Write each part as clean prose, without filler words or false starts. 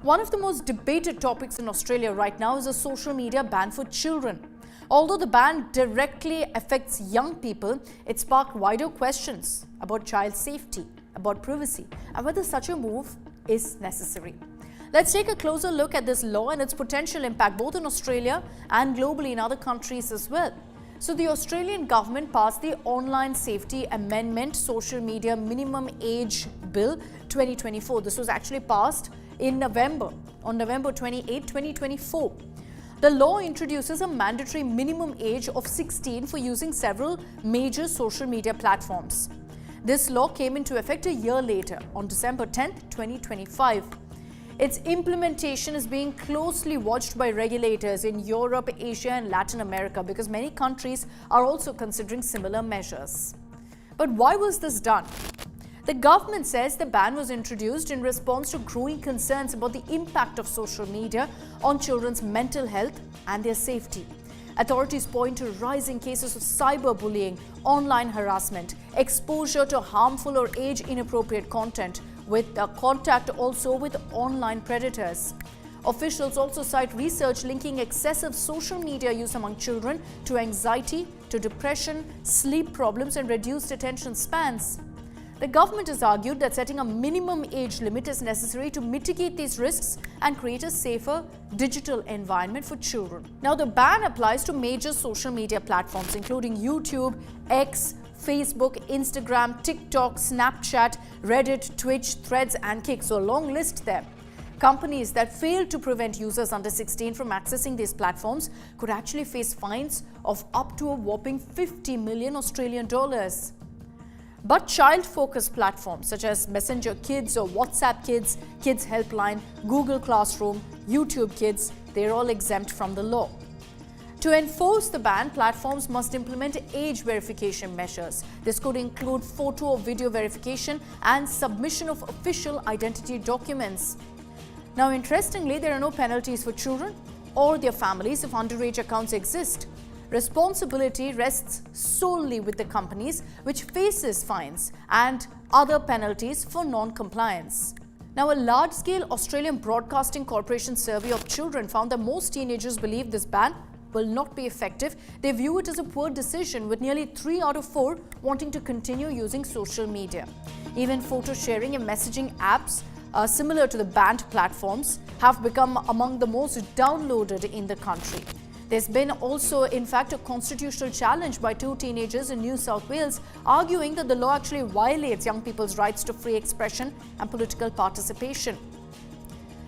One of the most debated topics in Australia right now is a social media ban for children. Although the ban directly affects young people, it sparked wider questions about child safety, about privacy, and whether such a move is necessary. Let's take a closer look at this law and its potential impact both in Australia and globally in other countries as well. So the Australian government passed the Online Safety Amendment Social Media Minimum Age Bill 2024. This was actually passed in November, on November 28, 2024. The law introduces a mandatory minimum age of 16 for using several major social media platforms. This law came into effect a year later, on December 10, 2025. Its implementation is being closely watched by regulators in Europe, Asia, and Latin America because many countries are also considering similar measures. But why was this done? The government says the ban was introduced in response to growing concerns about the impact of social media on children's mental health and their safety. Authorities point to rising cases of cyberbullying, online harassment, exposure to harmful or age-inappropriate content, with contact also with online predators. Officials also cite research linking excessive social media use among children to anxiety, to depression, sleep problems, and reduced attention spans. The government has argued that setting a minimum age limit is necessary to mitigate these risks and create a safer digital environment for children. Now, the ban applies to major social media platforms including YouTube, X, Facebook, Instagram, TikTok, Snapchat, Reddit, Twitch, Threads, and Kick. So a long list there. Companies that fail to prevent users under 16 from accessing these platforms could actually face fines of up to a whopping 50 million Australian dollars. But child-focused platforms such as Messenger Kids or WhatsApp Kids, Kids Helpline, Google Classroom, YouTube Kids, they're all exempt from the law. To enforce the ban, platforms must implement age verification measures. This could include photo or video verification and submission of official identity documents. Now, interestingly, there are no penalties for children or their families if underage accounts exist. Responsibility rests solely with the companies, which faces fines and other penalties for non-compliance. Now, a large-scale Australian Broadcasting Corporation survey of children found that most teenagers believe this ban will not be effective. They view it as a poor decision, with nearly 3 out of 4 wanting to continue using social media. Even photo sharing and messaging apps similar to the banned platforms have become among the most downloaded in the country. There's been also, in fact, a constitutional challenge by 2 teenagers in New South Wales, arguing that the law actually violates young people's rights to free expression and political participation.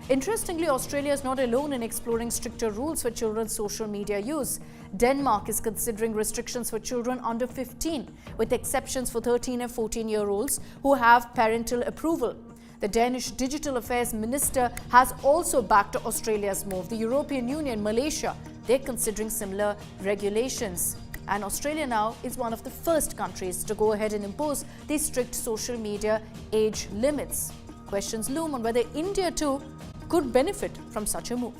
Interestingly, Australia is not alone in exploring stricter rules for children's social media use. Denmark is considering restrictions for children under 15, with exceptions for 13 and 14-year-olds who have parental approval. The Danish Digital Affairs Minister has also backed Australia's move. The European Union, Malaysia, they're considering similar regulations. And Australia now is one of the first countries to go ahead and impose these strict social media age limits. Questions loom on whether India too could benefit from such a move.